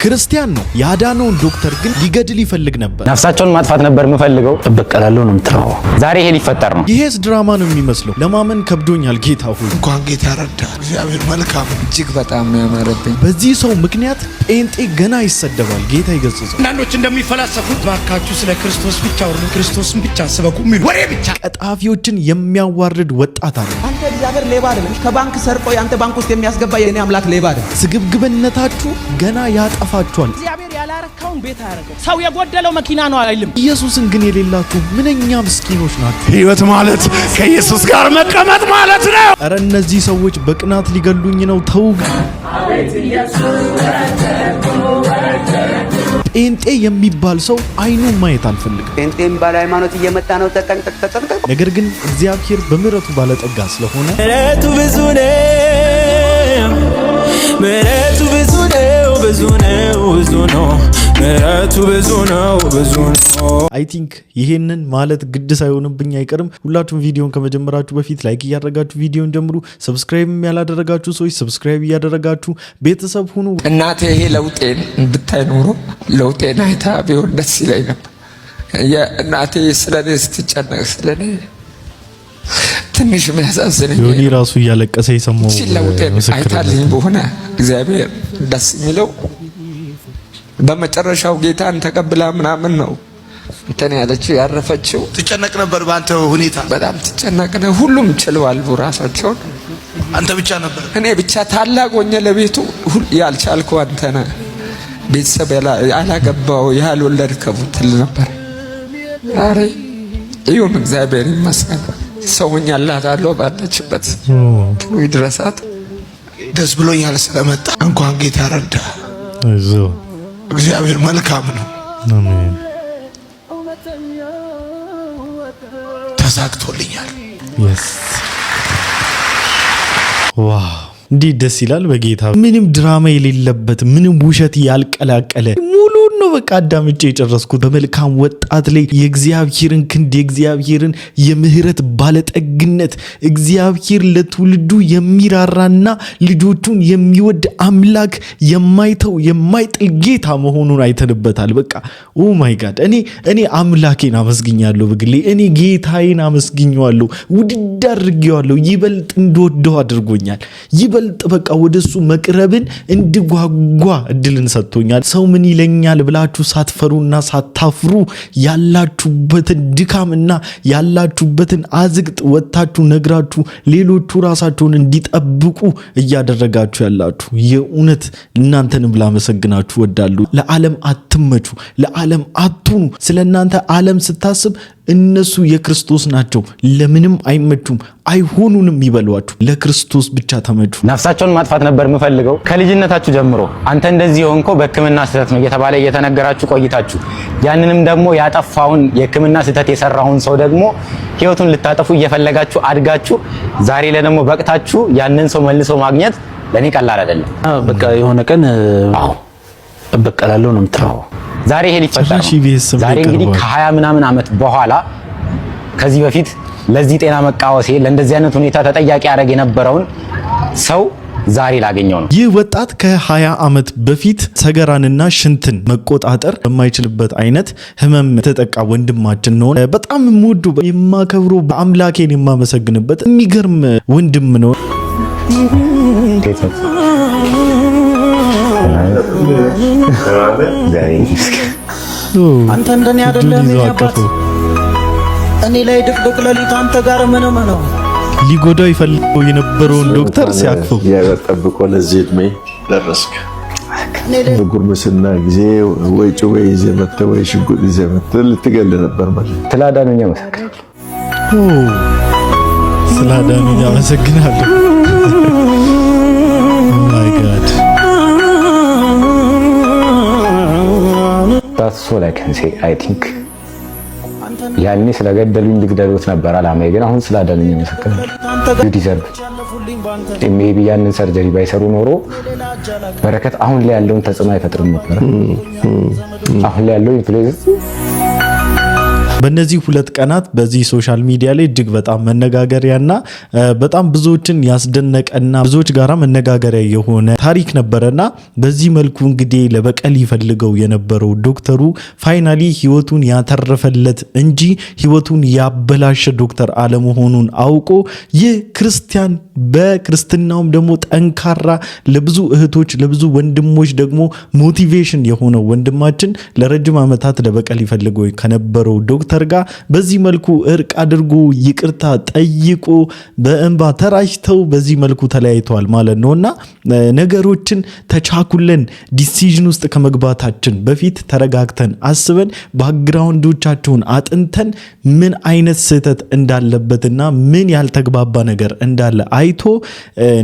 ክርስቲያን ነው። ያዳነውን ዶክተር ግን ሊገድል ይፈልግ ነበር። ነፍሳቸውን ማጥፋት ነበር የምፈልገው። እበቀላለሁ ነው የምትለው። ዛሬ ይሄ ሊፈጠር ነው። ይሄስ ድራማ ነው የሚመስለው። ለማመን ከብዶኛል። ጌታ ሆይ እንኳን ጌታ ረዳ። እግዚአብሔር መልካም። እጅግ በጣም ነው ያማረብኝ። በዚህ ሰው ምክንያት ጴንጤ ገና ይሰደባል። ጌታ ይገስጸው። አንዳንዶች እንደሚፈላሰፉት ባካችሁ ስለ ክርስቶስ ብቻ ወርዱ ክርስቶስን ብቻ ሰበኩ የሚሉ ወሬ ብቻ ቀጣፊዎችን የሚያዋርድ ወጣት አለ። አንተ እግዚአብሔር ሌባ አይደለም። ከባንክ ሰርቆ ያንተ ባንክ ውስጥ የሚያስገባ የኔ አምላክ ሌባ አይደለም። ስግብግብነታችሁ ገና ያጠፋችኋል። እግዚአብሔር ያላረካውን ቤት አያረገው። ሰው የጎደለው መኪና ነው አይልም። ኢየሱስን ግን የሌላችሁ ምንኛ ምስኪኖች ናችሁ። ሕይወት ማለት ከኢየሱስ ጋር መቀመጥ ማለት ነው። ኧረ እነዚህ ሰዎች በቅናት ሊገሉኝ ነው። ተው። ጴንጤ የሚባል ሰው አይኑን ማየት አልፈልግም። ጴንጤ የሚባል ሃይማኖት እየመጣ ነው። ተጠንቀቅ። ነገር ግን እግዚአብሔር በምሕረቱ ባለጠጋ ስለሆነ ምሕረቱ ብዙ ነው፣ ምሕረቱ ብዙ ነው፣ ብዙ ነው፣ ብዙ ነው፣ ምሕረቱ ብዙ ነው፣ ብዙ ነው። አይ ቲንክ ይሄንን ማለት ግድ ሳይሆንብኝ አይቀርም። ሁላችሁም ቪዲዮን ከመጀመራችሁ በፊት ላይክ እያደረጋችሁ ቪዲዮን ጀምሩ። ሰብስክራይብ ያላደረጋችሁ ሰዎች ሰብስክራይብ እያደረጋችሁ ቤተሰብ ሁኑ። እናቴ ይሄ ለውጤን ብታይ ኖሮ ለውጤን አይታ ቢሆን ደስ ይለኝ ነበር። የእናቴ ስለኔ ስትጨነቅ ስለኔ ትንሽ የሚያሳዝነኝ ዮኒ ራሱ እያለቀሰ የሰማው ለውጤን አይታልኝ በሆነ እግዚአብሔር ደስ የሚለው በመጨረሻው ጌታን ተቀብላ ምናምን ነው እንትን ያለችው ያረፈችው። ትጨነቅ ነበር በአንተ ሁኔታ። በጣም ትጨነቅ ነው። ሁሉም ችለዋል ራሳቸውን። አንተ ብቻ ነበር። እኔ ብቻ ታላቅ ሆኜ ለቤቱ ያልቻልኩ አንተ ነህ። ቤተሰብ ያላገባው ያልወለድከው ትል ነበር። ዛሬ ይሁን እግዚአብሔር ይመስገን። ሰውኛ አላታለሁ ባለችበት ይድረሳት። ደስ ብሎኛል ስለመጣ። እንኳን ጌታ ረዳ። እግዚአብሔር መልካም ነው። አሜን። ተሳክቶልኛል። ዋው እንዴት ደስ ይላል። በጌታ ምንም ድራማ የሌለበት ምንም ውሸት ያልቀላቀለ ሙሉን ነው በቃ አዳምጬ የጨረስኩት። በመልካም ወጣት ላይ የእግዚአብሔርን ክንድ የእግዚአብሔርን የምህረት ባለጠግነት እግዚአብሔር ለትውልዱ የሚራራና ልጆቹን የሚወድ አምላክ የማይተው የማይጥል ጌታ መሆኑን አይተንበታል። በቃ ኦ ማይ ጋድ እኔ አምላኬን አመስግኛለሁ። በግሌ እኔ ጌታዬን አመስግኛለሁ። ውድድ አድርጌዋለሁ። ይበልጥ እንደወደው አድርጎኛል። ይበልጥ በቃ ወደሱ መቅረብን እንድጓጓ እድልን ሰጥቶኛል። ሰው ምን ይለኛል ብላችሁ ሳትፈሩና ሳታፍሩ ያላችሁበትን ድካምና ያላችሁበትን አዝቅጥ ወጣችሁ ነግራችሁ ሌሎቹ ራሳቸውን እንዲጠብቁ እያደረጋችሁ ያላችሁ የእውነት እናንተንም ላመሰግናችሁ ወዳለሁ። ለዓለም አትመቹ፣ ለዓለም አትሁኑ። ስለናንተ ዓለም ስታስብ እነሱ የክርስቶስ ናቸው፣ ለምንም አይመቹም፣ አይሆኑንም ይበሏችሁ። ለክርስቶስ ብቻ ተመቹ። ነፍሳቸውን ማጥፋት ነበር የምፈልገው። ከልጅነታችሁ ጀምሮ አንተ እንደዚህ የሆንከው በሕክምና ስህተት ነው እየተባለ እየተነገራችሁ ቆይታችሁ ያንንም ደግሞ ያጠፋውን የሕክምና ስህተት የሰራውን ሰው ደግሞ ህይወቱን ልታጠፉ እየፈለጋችሁ አድጋችሁ ዛሬ ላይ ደግሞ በቅታችሁ ያንን ሰው መልሶ ማግኘት ለኔ ቀላል አይደለም። በቃ የሆነ ቀን እበቀላለሁ ነው የምትለው። ዛሬ ይሄ ሊፈጠር ነው። ዛሬ እንግዲህ ከ20 ምናምን ዓመት በኋላ ከዚህ በፊት ለዚህ ጤና መቃወሴ ለእንደዚህ አይነት ሁኔታ ተጠያቂ ያደረገ የነበረውን ሰው ዛሬ ላገኘው ነው። ይህ ወጣት ከ20 ዓመት በፊት ሰገራንና ሽንትን መቆጣጠር በማይችልበት አይነት ህመም ተጠቃ ወንድማችን ነው። በጣም ሙዱ የማከብሮ በአምላኬን የማመሰግንበት የሚገርም ወንድም ነው። አንተ እንደኔ አይደለም ያባቱ እኔ ላይ ድቅድቅ ሌሊት አንተ ጋር ምንም ነው ሊጎዳው ይፈልገው የነበረውን ዶክተር ሲያክፈው ያጠብቆ ለዚህ እድሜ ደረስክ። በጉርምስና ጊዜ ወይ ጩቤ ይዘህ መጥተህ ወይ ሽጉጥ ይዘህ መጥተህ ልትገል ነበር ማለት። ስላዳኑኝ አመሰግናለሁ። ስላዳኑኝ አመሰግናለሁ። ማይ ጋድ that's all I can say. I think ያኔ ስለገደሉኝ ልግደሉት ነበር አላማዬ፣ ግን አሁን ስላዳኑኝ አመሰግናለሁ። you deserve maybe ያንን ሰርጀሪ ባይሰሩ ኖሮ በረከት አሁን ላይ ያለውን ተጽዕኖ አይፈጥርም ነበር። አሁን ላይ ያለው ኢንፍሉዌንስ በእነዚህ 2 ቀናት በዚህ ሶሻል ሚዲያ ላይ እጅግ በጣም መነጋገሪያና በጣም ብዙዎችን ያስደነቀና ብዙዎች ጋራ መነጋገሪያ የሆነ ታሪክ ነበረና በዚህ መልኩ እንግዲህ ለበቀል ይፈልገው የነበረው ዶክተሩ ፋይናሊ ህይወቱን ያተረፈለት እንጂ ህይወቱን ያበላሸ ዶክተር አለመሆኑን አውቆ ይህ ክርስቲያን በክርስትናውም ደግሞ ጠንካራ ለብዙ እህቶች ለብዙ ወንድሞች ደግሞ ሞቲቬሽን የሆነው ወንድማችን ለረጅም ዓመታት ለበቀል ይፈልገው ከነበረው ዶክተር ጋር በዚህ መልኩ እርቅ አድርጎ ይቅርታ ጠይቆ በእንባ ተራጭተው በዚህ መልኩ ተለያይተዋል ማለት ነውና ነገሮችን ተቻኩለን ዲሲዥን ውስጥ ከመግባታችን በፊት ተረጋግተን አስበን ባክግራውንዶቻቸውን አጥንተን ምን አይነት ስህተት እንዳለበትና ምን ያልተግባባ ነገር እንዳለ አይቶ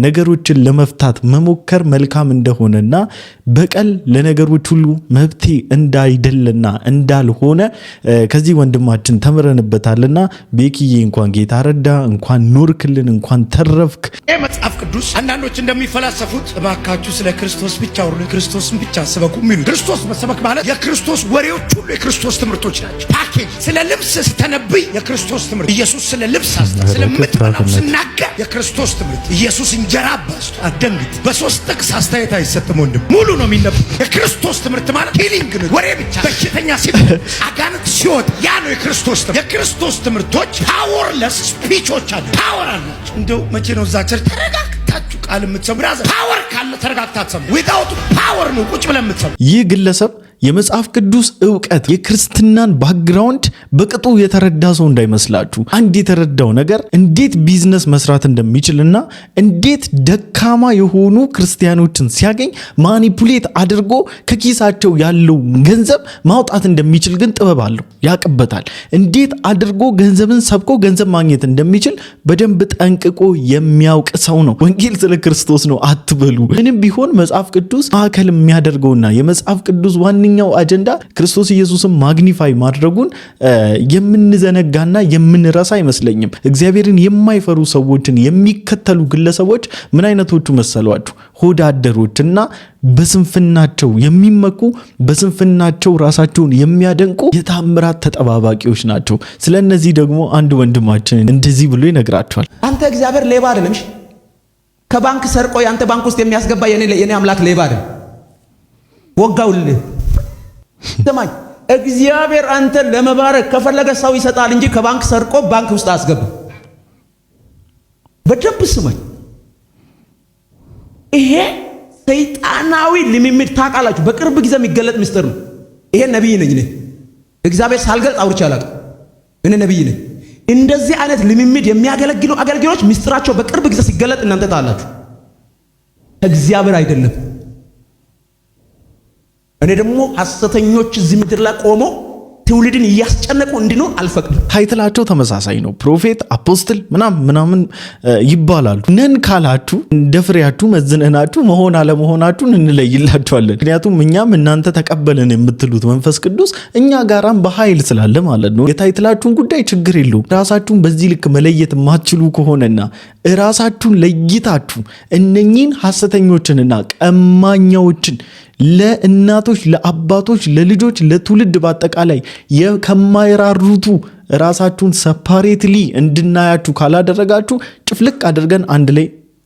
ነገሮችን ለመፍታት መሞከር መልካም እንደሆነና በቀል ለነገሮች ሁሉ መብቴ እንዳይደለና እንዳልሆነ ከዚህ ወንድማችን ተምረንበታልና ቤኪዬ እንኳን ጌታ ረዳ እንኳን ኖርክልን እንኳን ተረፍክ። መጽሐፍ ቅዱስ አንዳንዶች እንደሚፈላሰፉት እባካችሁ ስለ ክርስቶስ ብቻ አውሩ ክርስቶስን ብቻ ሰበኩ የሚሉ ክርስቶስ መሰበክ ማለት የክርስቶስ ወሬዎች ሁሉ የክርስቶስ ትምህርቶች ናቸው። ፓኬጅ ስለ ልብስ ስተነብይ የክርስቶስ ትምህርት፣ ኢየሱስ ስለ ልብስ ስለምትበላው ስናገር የክርስቶስ ትምህርት፣ ኢየሱስ እንጀራ አባስቶ አደንግጥ በ3 ጥቅስ አስተያየት አይሰጥም ወንድም ሙሉ ነው የሚነበብ የክርስቶስ ትምህርት ማለት ሂሊንግ ነው። ወሬ ብቻ በሽተኛ ሲሆን አጋንንት ሲወጥ ያ ነው የክርስቶስ ትምህርት። የክርስቶስ ትምህርቶች ፓወርለስ ስፒቾች አሉ። ፓወር አላቸው። እንደው መቼ ነው እዛ ቸርች ተረጋግታችሁ ቃል የምትሰሙ? ፓወር ካለ ተረጋግታችሁ ሰሙ። ዊዛውት ፓወር ነው ቁጭ ብለን የምትሰሙ። ይህ ግለሰብ የመጽሐፍ ቅዱስ ዕውቀት የክርስትናን ባክግራውንድ በቅጡ የተረዳ ሰው እንዳይመስላችሁ። አንድ የተረዳው ነገር እንዴት ቢዝነስ መስራት እንደሚችልና እንዴት ደካማ የሆኑ ክርስቲያኖችን ሲያገኝ ማኒፑሌት አድርጎ ከኪሳቸው ያለው ገንዘብ ማውጣት እንደሚችል ግን ጥበብ አለው፣ ያቅበታል። እንዴት አድርጎ ገንዘብን ሰብኮ ገንዘብ ማግኘት እንደሚችል በደንብ ጠንቅቆ የሚያውቅ ሰው ነው። ወንጌል ስለ ክርስቶስ ነው አትበሉ። ምንም ቢሆን መጽሐፍ ቅዱስ ማዕከል የሚያደርገውና የመጽሐፍ ቅዱስ ዋነኛው አጀንዳ ክርስቶስ ኢየሱስን ማግኒፋይ ማድረጉን የምንዘነጋና የምንረሳ አይመስለኝም። እግዚአብሔርን የማይፈሩ ሰዎችን የሚከተሉ ግለሰቦች ምን አይነቶቹ መሰሏችሁ? ሆዳደሮችና በስንፍናቸው የሚመኩ በስንፍናቸው ራሳቸውን የሚያደንቁ የታምራት ተጠባባቂዎች ናቸው። ስለነዚህ ደግሞ አንድ ወንድማችን እንደዚህ ብሎ ይነግራቸዋል። አንተ እግዚአብሔር ሌባ አይደለም። ከባንክ ሰርቆ ያንተ ባንክ ውስጥ የሚያስገባ የኔ አምላክ ሌባ አይደለም። ወጋውልህ ሰማይ እግዚአብሔር አንተ ለመባረክ ከፈለገ ሰው ይሰጣል እንጂ ከባንክ ሰርቆ ባንክ ውስጥ አስገባ። በደንብ ስማኝ። ይሄ ሰይጣናዊ ልምምድ ታውቃላችሁ፣ በቅርብ ጊዜ የሚገለጥ ምስጢር ነው። ይሄ ነብይ ነኝ እኔ እግዚአብሔር ሳልገልጥ አውርቼ አላውቅም። እኔ ነብይ ነኝ። እንደዚህ አይነት ልምምድ የሚያገለግሉ አገልጋዮች ምስጢራቸው በቅርብ ጊዜ ሲገለጥ እናንተ ታላችሁ። እግዚአብሔር አይደለም። እኔ ደግሞ ሐሰተኞች እዚህ ምድር ላይ ቆሞ ትውልድን እያስጨነቁ እንዲኖር አልፈቅድም። ታይትላቸው ተመሳሳይ ነው። ፕሮፌት፣ አፖስትል ምናምን ይባላሉ። ነን ካላችሁ እንደ ፍሬያችሁ መዝነናችሁ መሆን አለመሆናችሁን እንለይላችኋለን። ምክንያቱም እኛም እናንተ ተቀበለን የምትሉት መንፈስ ቅዱስ እኛ ጋራም በኃይል ስላለ ማለት ነው። የታይትላችሁን ጉዳይ ችግር የለውም። ራሳችሁን በዚህ ልክ መለየት የማትችሉ ከሆነና ራሳችሁን ለይታችሁ እነኚህን ሐሰተኞችንና ቀማኛዎችን ለእናቶች፣ ለአባቶች፣ ለልጆች፣ ለትውልድ በአጠቃላይ ከማይራሩቱ ራሳችሁን ሰፓሬትሊ እንድናያችሁ ካላደረጋችሁ ጭፍልቅ አድርገን አንድ ላይ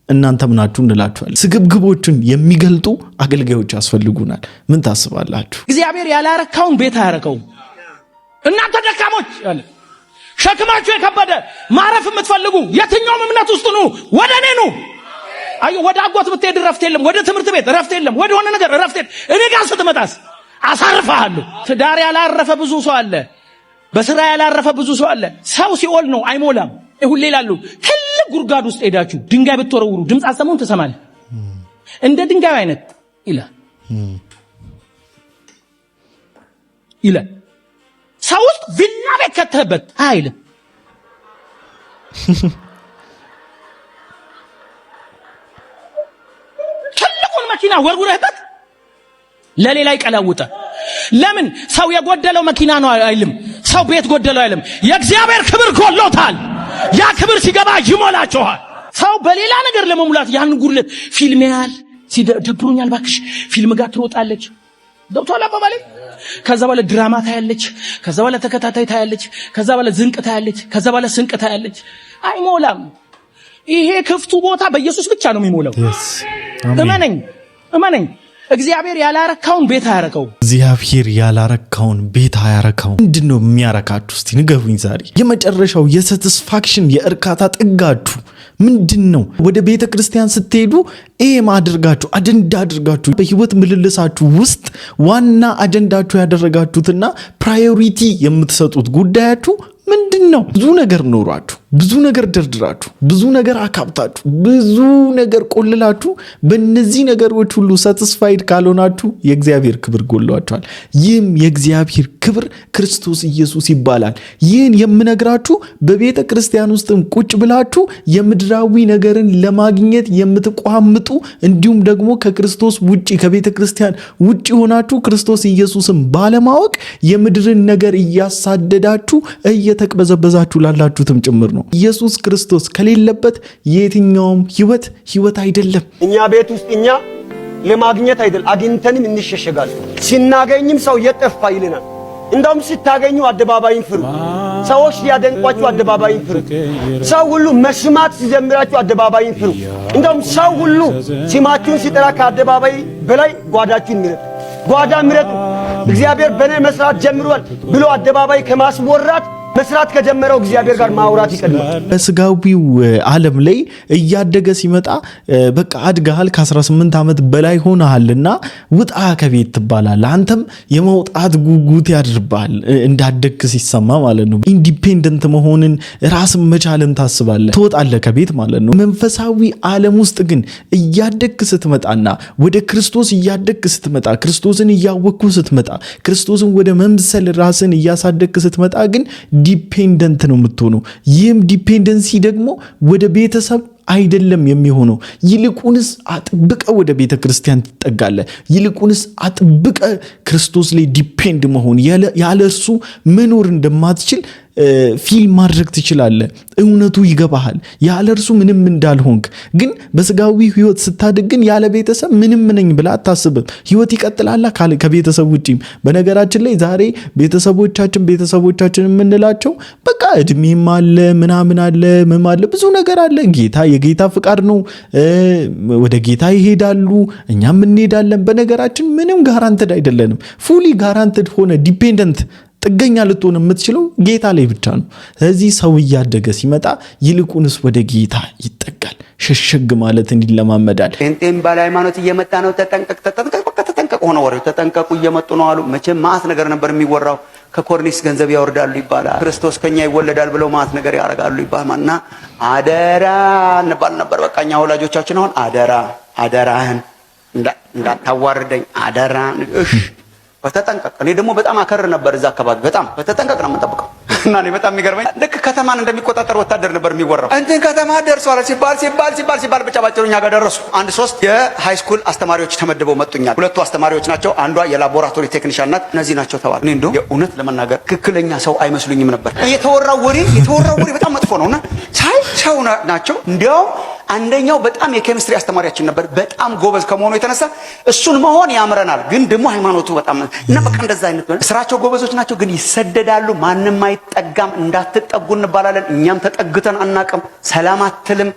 እናንተም ናችሁ እንላችኋለን። ስግብግቦችን የሚገልጡ አገልጋዮች ያስፈልጉናል። ምን ታስባላችሁ? እግዚአብሔር ያላረካውን ቤት አያረከውም። እናንተ ደካሞች ያለ ሸክማችሁ የከበደ ማረፍ የምትፈልጉ የትኛውም እምነት ውስጥ ኑ፣ ወደ እኔ ኑ። አዩ ወደ አጎት ብትሄድ ረፍት የለም፣ ወደ ትምህርት ቤት ረፍት የለም፣ ወደ ሆነ ነገር ረፍት የለም። እኔ ጋር ስትመጣስ አሳርፋለሁ። ትዳር ያላረፈ ብዙ ሰው አለ፣ በስራ ያላረፈ ብዙ ሰው አለ። ሰው ሲኦል ነው አይሞላም። ሁሌ ይላሉ ትልቅ ጉድጓድ ውስጥ ሄዳችሁ ድንጋይ ብትወረውሩ ድምፅ አሰሙን ትሰማለህ። እንደ ድንጋይ አይነት ይላል። ሰው ውስጥ ቪላ ቤት ከተህበት አይልም። መኪና ወርውረህበት ለሌላ ይቀላውጣ። ለምን? ሰው የጎደለው መኪና ነው አይልም። ሰው ቤት ጎደለው አይልም። የእግዚአብሔር ክብር ጎሎታል። ያ ክብር ሲገባ ይሞላችኋል። ሰው በሌላ ነገር ለመሙላት ያን ጉድለት ፊልም ያህል ደብሮኛል ባክሽ ፊልም ጋር ትሮጣለች። ዶክተር አባባሌ ከዛ በኋላ ድራማ ታያለች፣ ከዛ በኋላ ተከታታይ ታያለች፣ ከዛ በኋላ ዝንቅ ታያለች፣ ከዛ በኋላ ስንቅ ታያለች። አይሞላም። ይሄ ክፍቱ ቦታ በኢየሱስ ብቻ ነው የሚሞላው። እመነኝ። እግዚአብሔር ያላረካውን ቤት አያረከው። እግዚአብሔር ያላረካውን ቤት አያረከው። ምንድነው የሚያረካችሁ? እስቲ ንገሩኝ። ዛሬ የመጨረሻው የሳቲስፋክሽን የእርካታ ጥጋችሁ ምንድነው? ወደ ቤተ ክርስቲያን ስትሄዱ ኤም አድርጋችሁ አጀንዳ አድርጋችሁ በህይወት ምልልሳችሁ ውስጥ ዋና አጀንዳችሁ ያደረጋችሁትና ፕራዮሪቲ የምትሰጡት ጉዳያችሁ ምንድነው? ብዙ ነገር ኖሯችሁ፣ ብዙ ነገር ደርድራችሁ፣ ብዙ ነገር አካብታችሁ፣ ብዙ ነገር ቆልላችሁ በእነዚህ ነገሮች ሁሉ ሳቲስፋይድ ካልሆናችሁ የእግዚአብሔር ክብር ጎሏችኋል። ይህም የእግዚአብሔር ክብር ክርስቶስ ኢየሱስ ይባላል። ይህን የምነግራችሁ በቤተ ክርስቲያን ውስጥም ቁጭ ብላችሁ የምድራዊ ነገርን ለማግኘት የምትቋምጡ እንዲሁም ደግሞ ከክርስቶስ ውጪ ከቤተ ክርስቲያን ውጪ ሆናችሁ ክርስቶስ ኢየሱስን ባለማወቅ የምድርን ነገር እያሳደዳችሁ እየተቅበዘበዛችሁ ላላችሁትም ጭምር ነው። ኢየሱስ ክርስቶስ ከሌለበት የትኛውም ህይወት አይደለም። እኛ ቤት ውስጥ እኛ ለማግኘት አይደል አግኝተንም እንሸሸጋለን። ሲናገኝም ሰው የጠፋ ይልናል። እንደውም ስታገኙ አደባባይን ፍሩ። ሰዎች ሲያደንቋችሁ አደባባይን ፍሩ። ሰው ሁሉ መስማት ሲጀምራችሁ አደባባይን ፍሩ። እንደውም ሰው ሁሉ ስማችሁን ሲጠራ ከአደባባይ በላይ ጓዳችሁን ምረጡ። ጓዳ ምረጡ። እግዚአብሔር በእኔ መስራት ጀምሯል ብሎ አደባባይ ከማስወራት መስራት ከጀመረው እግዚአብሔር ጋር ማውራት ይቀድማል። በስጋዊው ዓለም ላይ እያደገ ሲመጣ በቃ አድጋል ከ18 ዓመት በላይ ሆነሃልና ውጣ ከቤት ትባላለህ። አንተም የመውጣት ጉጉት ያድርባል እንዳደግክ ሲሰማ ማለት ነው። ኢንዲፔንደንት መሆንን ራስን መቻልን ታስባለህ፣ ትወጣለህ ከቤት ማለት ነው። መንፈሳዊ ዓለም ውስጥ ግን እያደግክ ስትመጣና ወደ ክርስቶስ እያደግክ ስትመጣ፣ ክርስቶስን እያወቅኩ ስትመጣ፣ ክርስቶስን ወደ መምሰል ራስን እያሳደግክ ስትመጣ ግን ዲፔንደንት ነው የምትሆነው። ይህም ዲፔንደንሲ ደግሞ ወደ ቤተሰብ አይደለም የሚሆነው። ይልቁንስ አጥብቀ ወደ ቤተ ክርስቲያን ትጠጋለህ። ይልቁንስ አጥብቀ ክርስቶስ ላይ ዲፔንድ መሆን ያለ እርሱ መኖር እንደማትችል ፊል ማድረግ ትችላለህ። እውነቱ ይገባሃል ያለ እርሱ ምንም እንዳልሆንክ። ግን በስጋዊ ህይወት ስታድግ ግን ያለ ቤተሰብ ምንም ነኝ ብላ አታስብም። ህይወት ይቀጥላል ከቤተሰብ ውጪም። በነገራችን ላይ ዛሬ ቤተሰቦቻችን የምንላቸው በቃ እድሜም አለ ምናምን አለ ምንም አለ ብዙ ነገር አለ። የጌታ ፍቃድ ነው። ወደ ጌታ ይሄዳሉ፣ እኛም እንሄዳለን። በነገራችን ምንም ጋራንትድ አይደለንም። ፉሊ ጋራንትድ ሆነ ዲፔንደንት ጥገኛ ልትሆን የምትችለው ጌታ ላይ ብቻ ነው። ስለዚህ ሰው እያደገ ሲመጣ ይልቁንስ ወደ ጌታ ይጠጋል። ሸሸግ ማለት እንዲለማመዳል። ጴንጤም ባለ ሃይማኖት እየመጣ ነው። ተጠንቀቅ ሆነ ወሬው። ተጠንቀቁ እየመጡ ነው አሉ። መቼም ማአት ነገር ነበር የሚወራው። ከኮርኒስ ገንዘብ ያወርዳሉ ይባላል። ክርስቶስ ከኛ ይወለዳል ብለው ማአት ነገር ያደርጋሉ ይባላልና አደራ እንባል ነበር። በቃኛ ወላጆቻችን አሁን አደራህን እንዳታዋርደኝ አደራ። እሺ በተጠንቀቅ። እኔ ደግሞ በጣም አከር ነበር እዛ አካባቢ። በጣም በተጠንቀቅ ነው የምንጠብቀው። እና እኔ በጣም የሚገርመኝ ልክ ከተማን እንደሚቆጣጠር ወታደር ነበር የሚወራው። እንትን ከተማ ደርሷል ሲባል ብቻ ባጭሩ እኛ ጋር ደረሱ። 3 የሃይ ስኩል አስተማሪዎች ተመድበው መጡኛል። 2 አስተማሪዎች ናቸው፣ አንዷ የላቦራቶሪ ቴክኒሻን ናት። እነዚህ ናቸው ተባለ። እኔ እንደው የእውነት ለመናገር ትክክለኛ ሰው አይመስሉኝም ነበር። የተወራው ወሬ በጣም መጥፎ ነውና ሰው ናቸው። እንዲያውም አንደኛው በጣም የኬሚስትሪ አስተማሪያችን ነበር። በጣም ጎበዝ ከመሆኑ የተነሳ እሱን መሆን ያምረናል። ግን ደግሞ ሃይማኖቱ በጣም እና በቃ እንደዛ አይነት ስራቸው ጎበዞች ናቸው። ግን ይሰደዳሉ። ማንም አይጠጋም። እንዳትጠጉ እንባላለን። እኛም ተጠግተን አናቅም። ሰላም አትልም።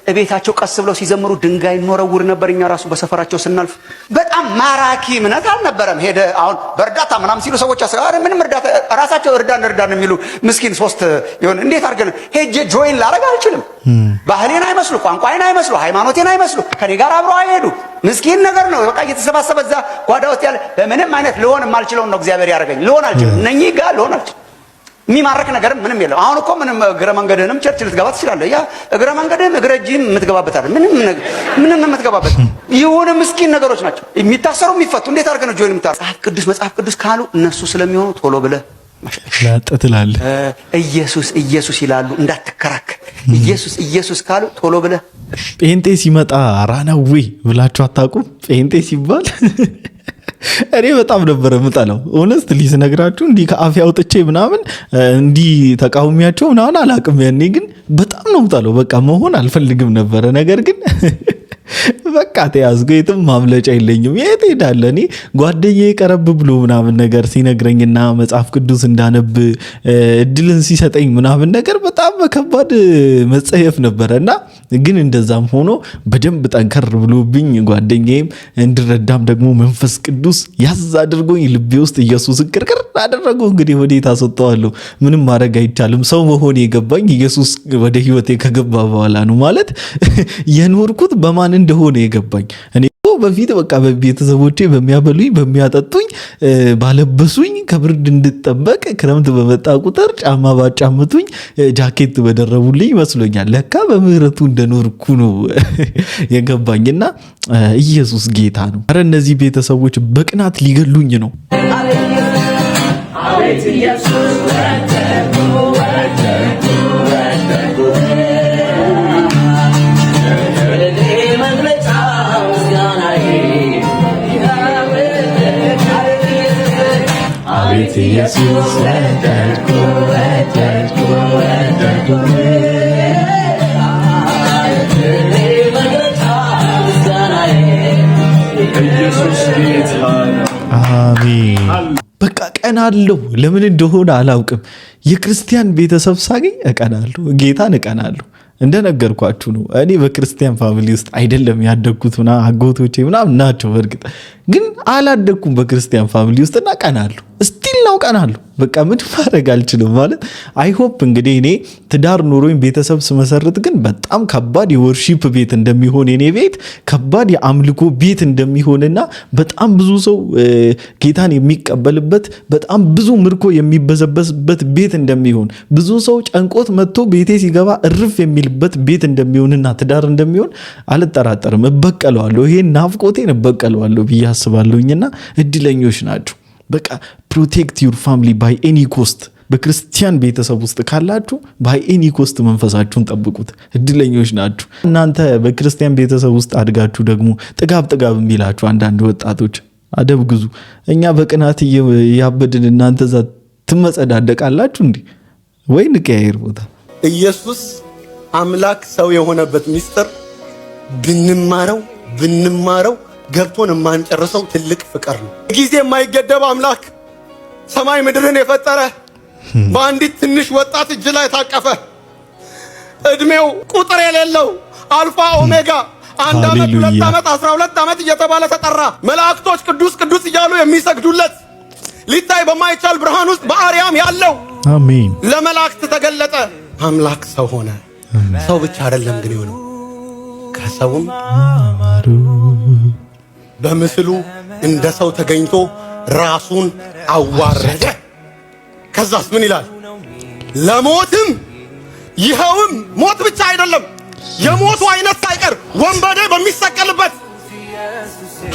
እቤታቸው ቀስ ብለው ሲዘምሩ ድንጋይ እንወረውር ነበር። እኛ ራሱ በሰፈራቸው ስናልፍ በጣም ማራኪ እምነት አልነበረም። ሄደ አሁን በእርዳታ ምናምን ሲሉ ሰዎች ምንም እርዳታ ራሳቸው እርዳን የሚሉ ምስኪን 3 ይሆን እንዴት አድርገን ሄጄ ጆይን ላረግ አልችልም። ባህሌን አይመስሉ፣ ቋንቋዬን አይመስሉ፣ ሃይማኖቴን አይመስሉ፣ ከኔ ጋር አብረው አይሄዱ። ምስኪን ነገር ነው። በቃ እየተሰባሰበ እዛ ጓዳ ውስጥ ያለ በምንም አይነት ልሆን የማልችለውን ነው እግዚአብሔር ያደረገኝ። ልሆን አልችልም። እነኚህ ጋር ልሆን አልችልም። የሚማረክ ነገር ምንም የለም። አሁን እኮ ምንም እግረ መንገድህንም ቸርች ልትገባ ትችላለህ። ያ እግረ መንገድህም እግረ እጅህም የምትገባበት አይደል? ምንም የምትገባበት የሆነ ምስኪን ነገሮች ናቸው የሚታሰሩ የሚፈቱ። እንዴት አድርገህ ነው ጆይን የምታረግ? መጽሐፍ ቅዱስ ካሉ እነሱ ስለሚሆኑ ቶሎ ብለህ ትላለህ። ኢየሱስ ይላሉ እንዳትከራከር። ኢየሱስ ካሉ ቶሎ ብለህ ጴንጤ ሲመጣ ራናዌ ብላችሁ አታውቁም? ጴንጤ ሲባል እኔ በጣም ነበር የምጠላው። ኦነስትሊ ስነግራችሁ እንዲህ ከአፌ አውጥቼ ምናምን እንዲህ ተቃውሚያቸው ምናምን አላውቅም። ያኔ ግን በጣም ነው የምጠላው። በቃ መሆን አልፈልግም ነበረ። ነገር ግን በቃ ተያዝኩ። የትም ማምለጫ የለኝም። የት ሄዳለሁ? እኔ ጓደኛዬ ቀረብ ብሎ ምናምን ነገር ሲነግረኝና መጽሐፍ ቅዱስ እንዳነብ እድልን ሲሰጠኝ ምናምን ነገር በጣም በከባድ መጸየፍ ነበረና ግን እንደዛም ሆኖ በደንብ ጠንከር ብሎብኝ ጓደኛዬም እንድረዳም ደግሞ መንፈስ ቅዱስ ያዝ አድርጎኝ ልቤ ውስጥ ኢየሱስን ቅርቅር አደረገው። እንግዲህ ወዴት አስወጣዋለሁ? ምንም ማድረግ አይቻልም። ሰው መሆን የገባኝ ኢየሱስ ወደ ህይወቴ ከገባ በኋላ ነው። ማለት የኖርኩት በማን እንደሆነ የገባኝ እኔ በፊት በቃ በቤተሰቦቼ በሚያበሉኝ በሚያጠጡኝ ባለበሱኝ ከብርድ እንድጠበቅ ክረምት በመጣ ቁጥር ጫማ ባጫምቱኝ ጃኬት በደረቡልኝ መስሎኛል። ለካ በምህረቱ እንደኖርኩ ነው የገባኝና ኢየሱስ ጌታ ነው። አረ እነዚህ ቤተሰቦች በቅናት ሊገሉኝ ነው። አቤት ኢየሱስ ኢየሱስ ወደድኩ ወደድኩ ወደድኩ ኢየሱስ ጌታ ነው። አሜን። በቃ ቀናለሁ። ለምን እንደሆነ አላውቅም። የክርስቲያን ቤተሰብ ሳገኝ እቀናለሁ። ጌታን እቀናለሁ። እንደነገርኳችሁ ነው። እኔ በክርስቲያን ፋሚሊ ውስጥ አይደለም ያደግኩት ምናምን አጎቶቼ ምናምን ናቸው። በእርግጥ ግን አላደግኩም በክርስቲያን ፋሚሊ ውስጥ እና ቀናለሁ። ስቲል ነው ቀናለሁ። በቃ ምን ማድረግ አልችልም። ማለት አይ ሆፕ እንግዲህ እኔ ትዳር ኑሮኝ ቤተሰብ ስመሰርት ግን በጣም ከባድ የወርሺፕ ቤት እንደሚሆን የኔ ቤት ከባድ የአምልኮ ቤት እንደሚሆንና በጣም ብዙ ሰው ጌታን የሚቀበልበት በጣም ብዙ ምርኮ የሚበዘበስበት ቤት እንደሚሆን ብዙ ሰው ጨንቆት መጥቶ ቤቴ ሲገባ እርፍ የሚልበት ቤት እንደሚሆንና ትዳር እንደሚሆን አልጠራጠርም። እበቀለዋለሁ። ይሄን ናፍቆቴን እበቀለዋለሁ ብዬ አስባለሁኝና እድለኞች ናቸው። በቃ ፕሮቴክት ዩር ፋሚሊ ባይ ኤኒ ኮስት። በክርስቲያን ቤተሰብ ውስጥ ካላችሁ ባይ ኤኒ ኮስት መንፈሳችሁን ጠብቁት። እድለኞች ናችሁ። እናንተ በክርስቲያን ቤተሰብ ውስጥ አድጋችሁ ደግሞ ጥጋብ የሚላችሁ አንዳንድ ወጣቶች አደብ ግዙ። እኛ በቅናት ያበድን እናንተ ዛ ትመጸዳደቃላችሁ እንዴ? ወይ ንቀያየር ቦታ። ኢየሱስ አምላክ ሰው የሆነበት ሚስጥር ብንማረው ገብቶን የማንጨርሰው ትልቅ ፍቅር ነው። ጊዜ የማይገደብ አምላክ ሰማይ ምድርን የፈጠረ በአንዲት ትንሽ ወጣት እጅ ላይ ታቀፈ። እድሜው ቁጥር የሌለው አልፋ ኦሜጋ 1 ዓመት 2 ዓመት 12 ዓመት እየተባለ ተጠራ። መላእክቶች ቅዱስ ቅዱስ እያሉ የሚሰግዱለት ሊታይ በማይቻል ብርሃን ውስጥ በአርያም ያለው አሜን ለመላእክት ተገለጠ። አምላክ ሰው ሆነ። ሰው ብቻ አይደለም ግን የሆነው ከሰውም በምስሉ እንደ ሰው ተገኝቶ ራሱን አዋረደ። ከዛስ ምን ይላል? ለሞትም ይኸውም ሞት ብቻ አይደለም የሞቱ አይነት ሳይቀር ወንበዴ በሚሰቀልበት፣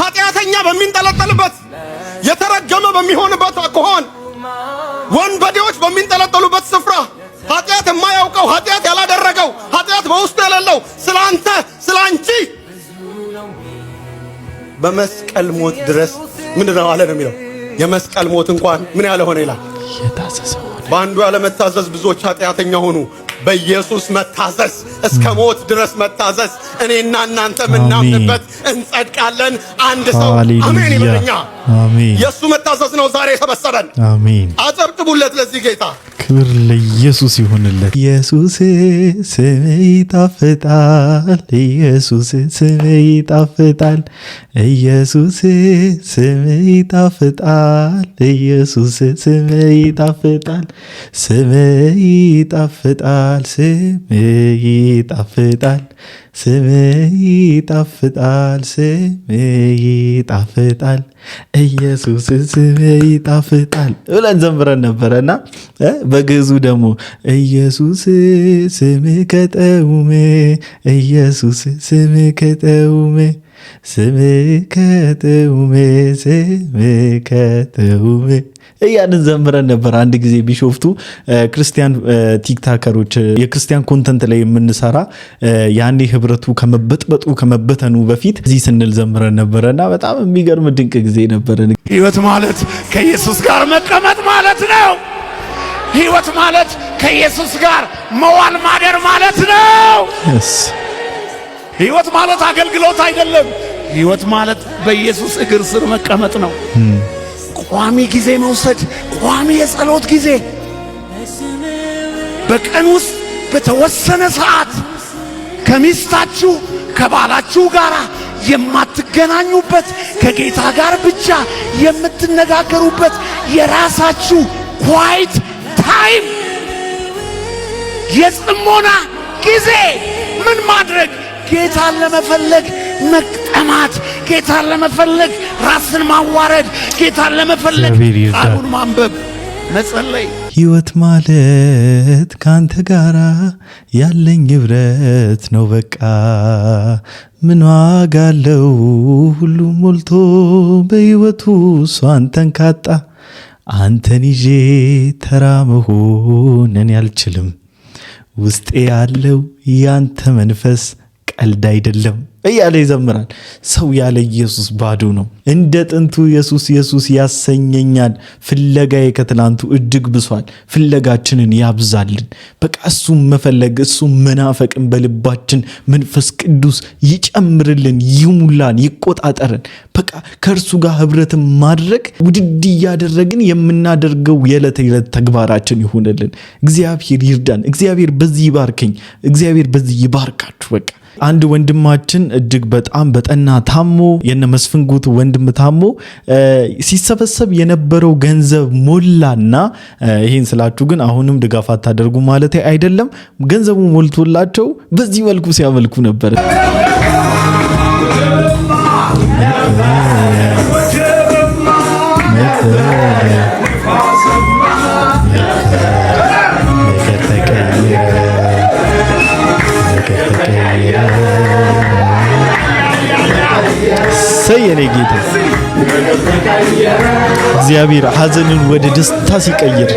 ኃጢአተኛ በሚንጠለጠልበት፣ የተረገመ በሚሆንበት አኳኋን ወንበዴዎች በሚንጠለጠሉበት ስፍራ ኃጢአት የማያውቀው ኃጢአት ያላደረገው ኃጢአት በውስጡ የሌለው ስላንተ ስላንቺ በመስቀል ሞት ድረስ ምንድነው አለ ነው የሚለው። የመስቀል ሞት እንኳን ምን ያለ ሆነ ይላል። በአንዱ ያለመታዘዝ ብዙዎች ኃጢአተኛ ሆኑ። በኢየሱስ መታዘዝ እስከ ሞት ድረስ መታዘዝ እኔና እናንተ ምናምንበት እንጸድቃለን። አንድ ሰው አሜን ይበልኛ። የሱ መታዘዝ ነው ዛሬ የሰበሰበን። አሜን። አጨብጭቡለት ለዚህ ጌታ። ክብር ለኢየሱስ ይሁንለት። ኢየሱስ ስም ይጣፍጣል። ኢየሱስ ስም ይጣፍጣል። ኢየሱስ ስም ይጣፍጣል። ኢየሱስ ስም ይጣፍጣል። ስም ይጣፍጣል። ስም ይጣፍጣል። ስም ይጣፍጣል። ስም ይጣፍጣል። ኢየሱስ ስም ይጣፍጣል ብለን ዘምረን ነበረና በግዕዙ ደግሞ ኢየሱስ ስም ከጠውሜ ኢየሱስ ስም ከጠውሜ ስም ከጠውሜ ስም ከጠውሜ እያንን ዘምረን ነበር። አንድ ጊዜ ቢሾፍቱ ክርስቲያን ቲክታከሮች የክርስቲያን ኮንተንት ላይ የምንሰራ ያኔ ህብረቱ ከመበጥበጡ ከመበተኑ በፊት እዚህ ስንል ዘምረን ነበረና በጣም የሚገርም ድንቅ ጊዜ ነበር። ህይወት ማለት ከኢየሱስ ጋር መቀመጥ ማለት ነው። ህይወት ማለት ከኢየሱስ ጋር መዋል ማደር ማለት ነው። ሕይወት ማለት አገልግሎት አይደለም። ሕይወት ማለት በኢየሱስ እግር ስር መቀመጥ ነው። ቋሚ ጊዜ መውሰድ፣ ቋሚ የጸሎት ጊዜ፣ በቀን ውስጥ በተወሰነ ሰዓት ከሚስታችሁ ከባላችሁ ጋር የማትገናኙበት ከጌታ ጋር ብቻ የምትነጋገሩበት የራሳችሁ ኳይት ታይም፣ የጽሞና ጊዜ። ምን ማድረግ? ጌታን ለመፈለግ መቅጠማት፣ ጌታን ለመፈለግ ራስን ማዋረድ፣ ጌታን ለመፈለግ ቃሉን ማንበብ፣ መጸለይ። ሕይወት ማለት ካንተ ጋራ ያለኝ ኅብረት ነው በቃ። ምን ዋጋ አለው ሁሉም ሞልቶ በሕይወቱ እሱ አንተን ካጣ። አንተን ይዤ ተራ መሆን እኔ አልችልም። ውስጤ ያለው ያንተ መንፈስ ቀልድ አይደለም እያለ ይዘምራል። ሰው ያለ ኢየሱስ ባዶ ነው። እንደ ጥንቱ ኢየሱስ ኢየሱስ ያሰኘኛል። ፍለጋዬ ከትላንቱ እጅግ ብሷል። ፍለጋችንን ያብዛልን። በቃ እሱም መፈለግ እሱም መናፈቅን በልባችን መንፈስ ቅዱስ ይጨምርልን፣ ይሙላን፣ ይቆጣጠረን። በቃ ከእርሱ ጋር ኅብረትን ማድረግ ውድድ እያደረግን የምናደርገው የዕለት የዕለት ተግባራችን ይሁንልን። እግዚአብሔር ይርዳን። እግዚአብሔር በዚህ ይባርከኝ። እግዚአብሔር በዚህ ይባርካችሁ። በቃ አንድ ወንድማችን እጅግ በጣም በጠና ታሞ የነ መስፍንጉት ወንድም ታሞ ሲሰበሰብ የነበረው ገንዘብ ሞላና፣ ይሄን ስላችሁ ግን አሁንም ድጋፍ አታደርጉ ማለት አይደለም። ገንዘቡ ሞልቶላቸው በዚህ መልኩ ሲያመልኩ ነበር። ሰየኔ ጌታ እግዚአብሔር ሐዘንን ወደ ደስታ ሲቀይር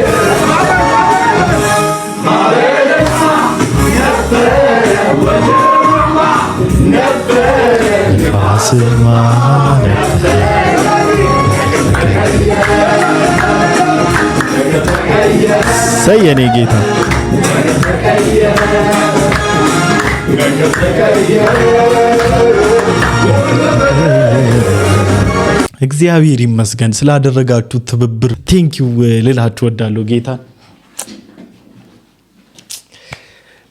ሰየኔ ጌታ እግዚአብሔር ይመስገን ስላደረጋችሁ ትብብር ቴንኪው ልላችሁ ወዳለሁ። ጌታ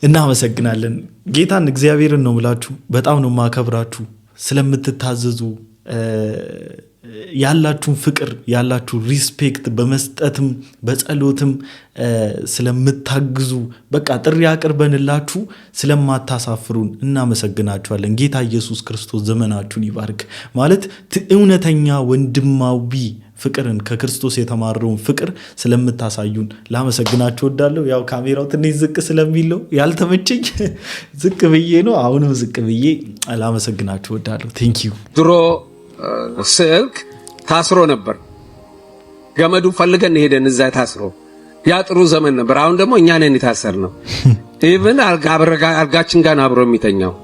እናመሰግናለን። ጌታን እግዚአብሔርን ነው ብላችሁ በጣም ነው ማከብራችሁ። ስለምትታዘዙ ያላችሁን ፍቅር ያላችሁ ሪስፔክት በመስጠትም በጸሎትም ስለምታግዙ በቃ ጥሪ አቅርበንላችሁ ስለማታሳፍሩን እናመሰግናችኋለን። ጌታ ኢየሱስ ክርስቶስ ዘመናችሁን ይባርክ። ማለት እውነተኛ ወንድማዊ ፍቅርን ከክርስቶስ የተማረውን ፍቅር ስለምታሳዩን ላመሰግናችሁ ወዳለሁ። ያው ካሜራው ትንሽ ዝቅ ስለሚለው ያልተመቸኝ ዝቅ ብዬ ነው። አሁንም ዝቅ ብዬ ላመሰግናችሁ ወዳለሁ። ቴንክ ዩ። ድሮ ስልክ ታስሮ ነበር። ገመዱን ፈልገን ሄደን እዛ ታስሮ ያ ጥሩ ዘመን ነበር። አሁን ደግሞ እኛ ነን የታሰርነው። ኢቭን አልጋችን ጋር አብሮ የሚተኛው።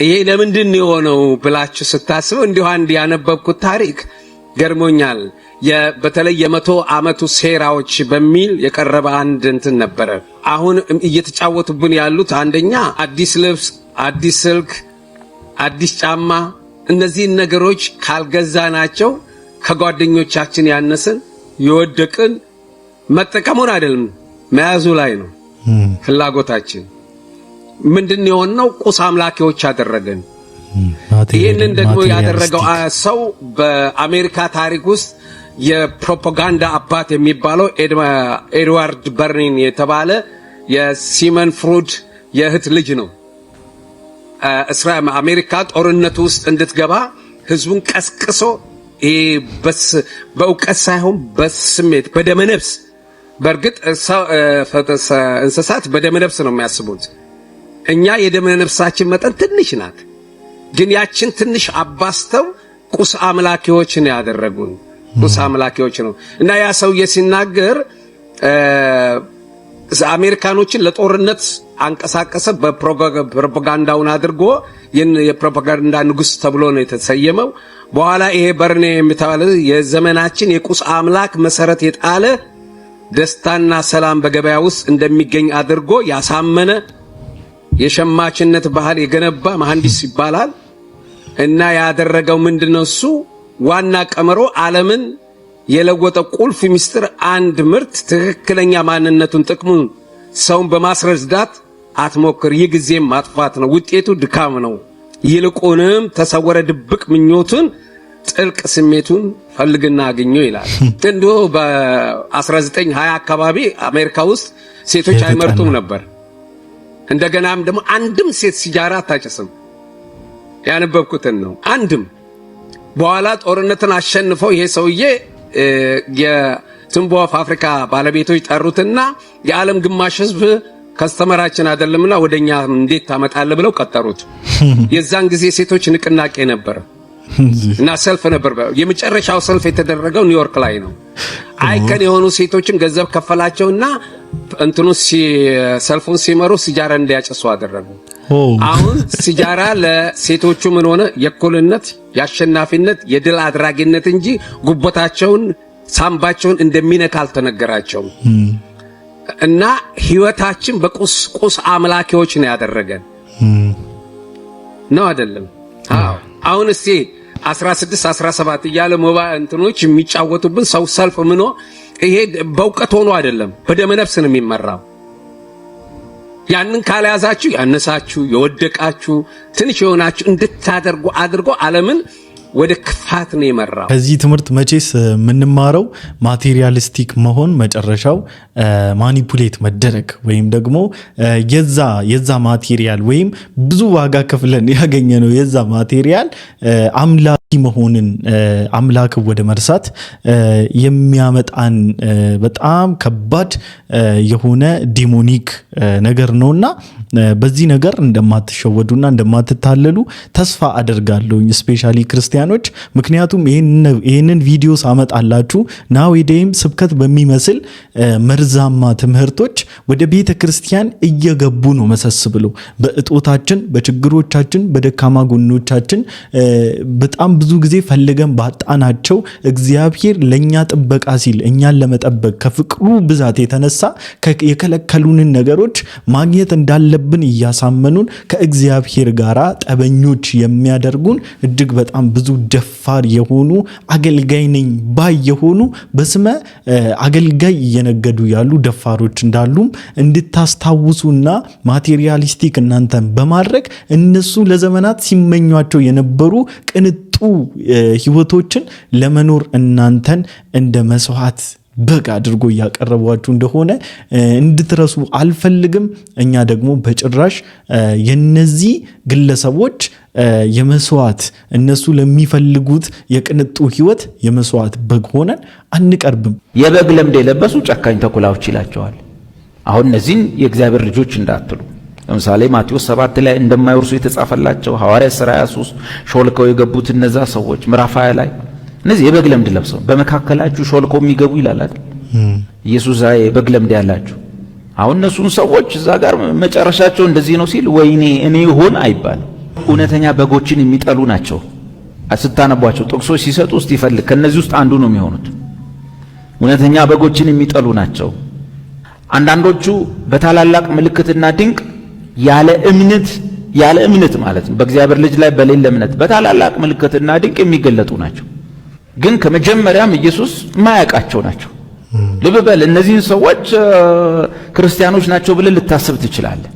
ይሄ ለምንድን ነው የሆነው ብላችሁ ስታስቡ እንዲሁ አንድ ያነበብኩት ታሪክ ገርሞኛል። በተለይ የ100 ዓመቱ ሴራዎች በሚል የቀረበ አንድ እንትን ነበረ። አሁን እየተጫወቱብን ያሉት አንደኛ አዲስ ልብስ፣ አዲስ ስልክ፣ አዲስ ጫማ፣ እነዚህን ነገሮች ካልገዛናቸው ከጓደኞቻችን ያነስን የወደቅን መጠቀሙን አይደለም መያዙ ላይ ነው ፍላጎታችን። ምንድን የሆነው ቁስ አምላኪዎች አደረገን። ይህንን ደግሞ ያደረገው ሰው በአሜሪካ ታሪክ ውስጥ የፕሮፓጋንዳ አባት የሚባለው ኤድዋርድ በርኒን የተባለ የሲመን ፍሩድ የእህት ልጅ ነው። እስራኤል አሜሪካ ጦርነቱ ውስጥ እንድትገባ ህዝቡን ቀስቅሶ በእውቀት ሳይሆን በስሜት በደመነፍስ፣ በእርግጥ እንስሳት በደመነፍስ ነው የሚያስቡት። እኛ የደመነፍሳችን መጠን ትንሽ ናት፣ ግን ያችን ትንሽ አባስተው ቁስ አምላኪዎች ነው ያደረጉን። ቁስ አምላኪዎች ነው። እና ያ ሰውዬ ሲናገር አሜሪካኖችን ለጦርነት አንቀሳቀሰ። በፕሮፓጋንዳውን አድርጎ የፕሮፓጋንዳ ንጉስ ተብሎ ነው የተሰየመው። በኋላ ይሄ በርኔ የሚባል የዘመናችን የቁስ አምላክ መሰረት የጣለ ደስታና ሰላም በገበያ ውስጥ እንደሚገኝ አድርጎ ያሳመነ የሸማችነት ባህል የገነባ መሐንዲስ ይባላል። እና ያደረገው ምንድነው? እሱ ዋና ቀመሮ ዓለምን የለወጠ ቁልፍ ሚስጥር አንድ ምርት ትክክለኛ ማንነቱን ጥቅሙን ሰውን በማስረዳት አትሞክር፣ ይህ ጊዜም ማጥፋት ነው፣ ውጤቱ ድካም ነው። ይልቁንም ተሰወረ ድብቅ ምኞቱን ጥልቅ ስሜቱን ፈልግና አግኘው ይላል። እንዲሁ በ1920 አካባቢ አሜሪካ ውስጥ ሴቶች አይመርጡም ነበር። እንደገናም ደግሞ አንድም ሴት ሲጃራ አታጨስም። ያነበብኩትን ነው። አንድም በኋላ ጦርነትን አሸንፈው ይሄ ሰውዬ የትንቦ ኦፍ አፍሪካ ባለቤቶች ጠሩትና የዓለም ግማሽ ህዝብ ከስተመራችን አይደለምና ወደኛ እንዴት ታመጣለህ ብለው ቀጠሩት። የዛን ጊዜ ሴቶች ንቅናቄ ነበር እና ሰልፍ ነበር። የመጨረሻው ሰልፍ የተደረገው ኒውዮርክ ላይ ነው። አይከን የሆኑ ሴቶችን ገንዘብ ከፈላቸውና እንትኑ ሰልፉን ሲመሩ ሲጃራ እንዲያጨሱ አደረጉ። አሁን ሲጃራ ለሴቶቹ ምን ሆነ? የእኩልነት፣ የአሸናፊነት፣ የድል አድራጊነት እንጂ ጉቦታቸውን፣ ሳምባቸውን እንደሚነካ አልተነገራቸውም። እና ህይወታችን በቁስ አምላኪዎች ነው ያደረገን ነው አይደለም? አዎ። አሁን እስቲ 16 17 እያለ ሞባይል እንትኖች የሚጫወቱብን ሰው ሰልፍ ምኖ ይሄ በእውቀት ሆኖ አይደለም፣ በደመ ነፍስ ነው የሚመራው። ያንን ካልያዛችሁ ያነሳችሁ የወደቃችሁ ትንሽ የሆናችሁ እንድታደርጉ አድርጎ ዓለምን ወደ ክፋት ነው የመራው። ከዚህ ትምህርት መቼስ የምንማረው ማቴሪያሊስቲክ መሆን መጨረሻው ማኒፑሌት መደረግ ወይም ደግሞ የዛ ማቴሪያል ወይም ብዙ ዋጋ ከፍለን ያገኘነው የዛ ማቴሪያል አምላኪ መሆንን አምላክ ወደ መርሳት የሚያመጣን በጣም ከባድ የሆነ ዲሞኒክ ነገር ነውና በዚህ ነገር እንደማትሸወዱና እንደማትታለሉ ተስፋ አደርጋለሁ፣ ስፔሻሊ ክርስቲያኖች። ምክንያቱም ይሄንን ቪዲዮ ሳመጣላችሁ ናዊዴም ስብከት በሚመስል መርዛማ ትምህርቶች ወደ ቤተ ክርስቲያን እየገቡ ነው መሰስ ብሎ በእጦታችን፣ በችግሮቻችን፣ በደካማ ጎኖቻችን በጣም ብዙ ጊዜ ፈልገን ባጣናቸው እግዚአብሔር ለኛ ጥበቃ ሲል እኛን ለመጠበቅ ከፍቅሩ ብዛት የተነሳ የከለከሉንን ነገሮች ማግኘት እንዳለብን እያሳመኑን ከእግዚአብሔር ጋር ጠበኞች የሚያደርጉን እጅግ በጣም ብዙ ደፋር የሆኑ አገልጋይ ነኝ ባይ የሆኑ በስመ አገልጋይ እየነገዱ ያሉ ደፋሮች እንዳሉም እንድታስታውሱና ማቴሪያሊስቲክ እናንተን በማድረግ እነሱ ለዘመናት ሲመኟቸው የነበሩ ቅንጡ ህይወቶችን ለመኖር እናንተን እንደ መስዋዕት በግ አድርጎ ያቀረቧችሁ እንደሆነ እንድትረሱ አልፈልግም። እኛ ደግሞ በጭራሽ የነዚህ ግለሰቦች የመስዋዕት እነሱ ለሚፈልጉት የቅንጡ ህይወት የመስዋዕት በግ ሆነን አንቀርብም። የበግ ለምድ የለበሱ ጨካኝ ተኩላዎች ይላቸዋል። አሁን እነዚህን የእግዚአብሔር ልጆች እንዳትሉ። ለምሳሌ ማቴዎስ 7 ላይ እንደማይወርሱ የተጻፈላቸው ሐዋርያት ሥራ 23 ሾልከው የገቡት እነዛ ሰዎች ምዕራፍ 20 ላይ እነዚህ የበግ ለምድ ለብሰው በመካከላችሁ ሾልከው የሚገቡ ይላል አይደል? ኢየሱስ የበግ ለምድ ያላችሁ። አሁን እነሱን ሰዎች እዛ ጋር መጨረሻቸው እንደዚህ ነው ሲል ወይኔ እኔ ሆን አይባልም። እውነተኛ በጎችን የሚጠሉ ናቸው። ስታነቧቸው ጥቅሶች ሲሰጡ ውስጥ ይፈልግ ከነዚህ ውስጥ አንዱ ነው የሚሆኑት። እውነተኛ በጎችን የሚጠሉ ናቸው። አንዳንዶቹ በታላላቅ ምልክትና ድንቅ ያለ እምነት ማለት ነው በእግዚአብሔር ልጅ ላይ በሌለ እምነት በታላላቅ ምልክትና ድንቅ የሚገለጡ ናቸው። ግን ከመጀመሪያም ኢየሱስ ማያውቃቸው ናቸው። ልብ በል፣ እነዚህን ሰዎች ክርስቲያኖች ናቸው ብለህ ልታስብ ትችላለህ።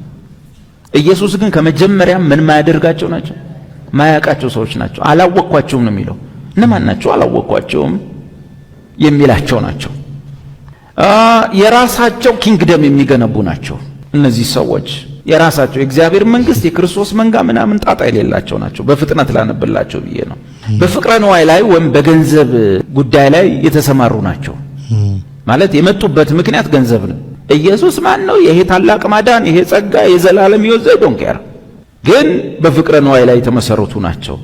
ኢየሱስ ግን ከመጀመሪያም ምን ማያደርጋቸው ናቸው? ማያውቃቸው ሰዎች ናቸው። አላወቅኳቸውም ነው የሚለው። እነማን ናቸው? አላወቅኳቸውም የሚላቸው ናቸው። የራሳቸው ኪንግደም የሚገነቡ ናቸው። እነዚህ ሰዎች የራሳቸው የእግዚአብሔር መንግስት የክርስቶስ መንጋ ምናምን ጣጣ የሌላቸው ናቸው። በፍጥነት ላነብላቸው ብዬ ነው። በፍቅረ ነዋይ ላይ ወይም በገንዘብ ጉዳይ ላይ የተሰማሩ ናቸው። ማለት የመጡበት ምክንያት ገንዘብ ነው። ኢየሱስ ማን ነው? ይሄ ታላቅ ማዳን፣ ይሄ ጸጋ፣ የዘላለም ሕይወት ዶንኬር ግን በፍቅረ ነዋይ ላይ የተመሰረቱ ናቸው።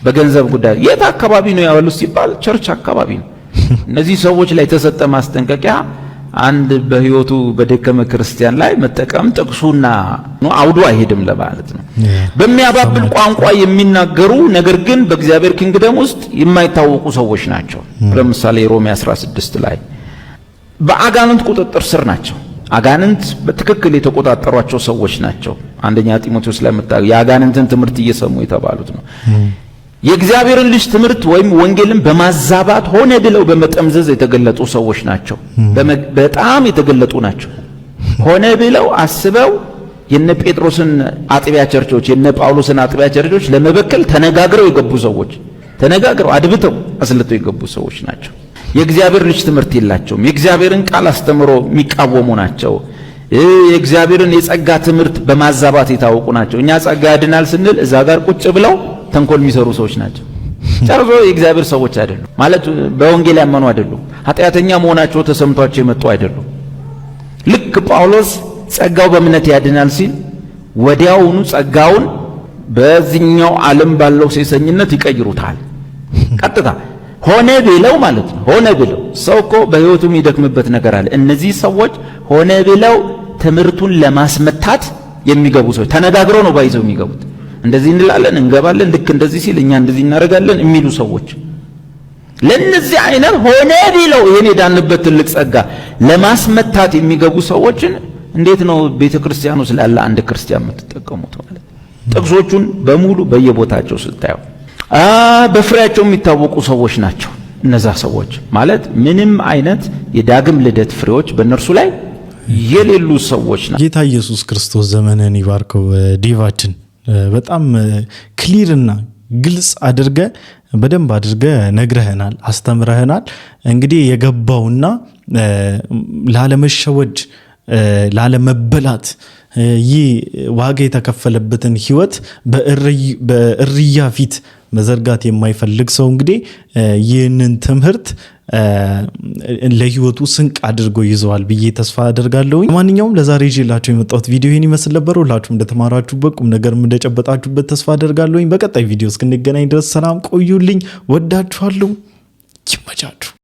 በገንዘብ ጉዳይ የት አካባቢ ነው ያሉት ሲባል ቸርች አካባቢ ነው። እነዚህ ሰዎች ላይ የተሰጠ ማስጠንቀቂያ አንድ በህይወቱ በደከመ ክርስቲያን ላይ መጠቀም ጥቅሱና አውዱ አይሄድም ለማለት ነው። በሚያባብል ቋንቋ የሚናገሩ ነገር ግን በእግዚአብሔር ኪንግደም ውስጥ የማይታወቁ ሰዎች ናቸው። ለምሳሌ ሮሜ 16 ላይ በአጋንንት ቁጥጥር ስር ናቸው። አጋንንት በትክክል የተቆጣጠሯቸው ሰዎች ናቸው። አንደኛ ጢሞቴዎስ ላይ መጣው የአጋንንትን ትምህርት እየሰሙ የተባሉት ነው። የእግዚአብሔርን ልጅ ትምህርት ወይም ወንጌልን በማዛባት ሆነ ብለው በመጠምዘዝ የተገለጡ ሰዎች ናቸው። በጣም የተገለጡ ናቸው። ሆነ ብለው አስበው የነ ጴጥሮስን አጥቢያ ቸርቾች የነ ጳውሎስን አጥቢያ ቸርቾች ለመበከል ተነጋግረው የገቡ ሰዎች፣ ተነጋግረው አድብተው አስልተው የገቡ ሰዎች ናቸው። የእግዚአብሔር ልጅ ትምህርት የላቸውም። የእግዚአብሔርን ቃል አስተምሮ የሚቃወሙ ናቸው። የእግዚአብሔርን የጸጋ ትምህርት በማዛባት የታወቁ ናቸው። እኛ ጸጋ ያድናል ስንል እዛ ጋር ቁጭ ብለው ተንኮል የሚሰሩ ሰዎች ናቸው። ጨርሶ የእግዚአብሔር ሰዎች አይደሉም። ማለት በወንጌል ያመኑ አይደሉም። ኃጢአተኛ መሆናቸው ተሰምቷቸው የመጡ አይደሉም። ልክ ጳውሎስ ጸጋው በእምነት ያድናል ሲል ወዲያውኑ ጸጋውን በዚህኛው ዓለም ባለው ሴሰኝነት ይቀይሩታል። ቀጥታ ሆነ ብለው ማለት ነው። ሆነ ብለው ሰው እኮ በህይወቱ የሚደክምበት ነገር አለ። እነዚህ ሰዎች ሆነ ብለው ትምህርቱን ለማስመታት የሚገቡ ሰዎች ተነጋግረው ነው ባይዘው የሚገቡት። እንደዚህ እንላለን እንገባለን፣ ልክ እንደዚህ ሲል እኛ እንደዚህ እናደርጋለን የሚሉ ሰዎች ለነዚህ አይነት ሆነ ብለው ይሄን የዳንበት ትልቅ ጸጋ ለማስመታት የሚገቡ ሰዎችን እንዴት ነው ቤተክርስቲያኑ ስላለ አንድ ክርስቲያን የምትጠቀሙት ማለት? ጥቅሶቹን በሙሉ በየቦታቸው ስታዩ በፍሬያቸው የሚታወቁ ሰዎች ናቸው። እነዛ ሰዎች ማለት ምንም አይነት የዳግም ልደት ፍሬዎች በእነርሱ ላይ የሌሉ ሰዎች ናቸው። ጌታ ኢየሱስ ክርስቶስ ዘመንን ይባርከው። ዲቫችን በጣም ክሊርና ግልጽ አድርገ በደንብ አድርገ ነግረህናል፣ አስተምረህናል። እንግዲህ የገባውና ላለመሸወድ ላለመበላት ይህ ዋጋ የተከፈለበትን ህይወት በእርያ ፊት መዘርጋት የማይፈልግ ሰው እንግዲህ ይህንን ትምህርት ለህይወቱ ስንቅ አድርጎ ይዘዋል ብዬ ተስፋ አደርጋለሁ። ማንኛውም ለዛሬ ይዤላችሁ የመጣሁት ቪዲዮ ይህን ይመስል ነበር። ሁላችሁም እንደተማራችሁበት ቁም ነገርም እንደጨበጣችሁበት ተስፋ አደርጋለሁ። በቀጣይ ቪዲዮ እስክንገናኝ ድረስ ሰላም ቆዩልኝ። ወዳችኋለሁ። ይመቻችሁ።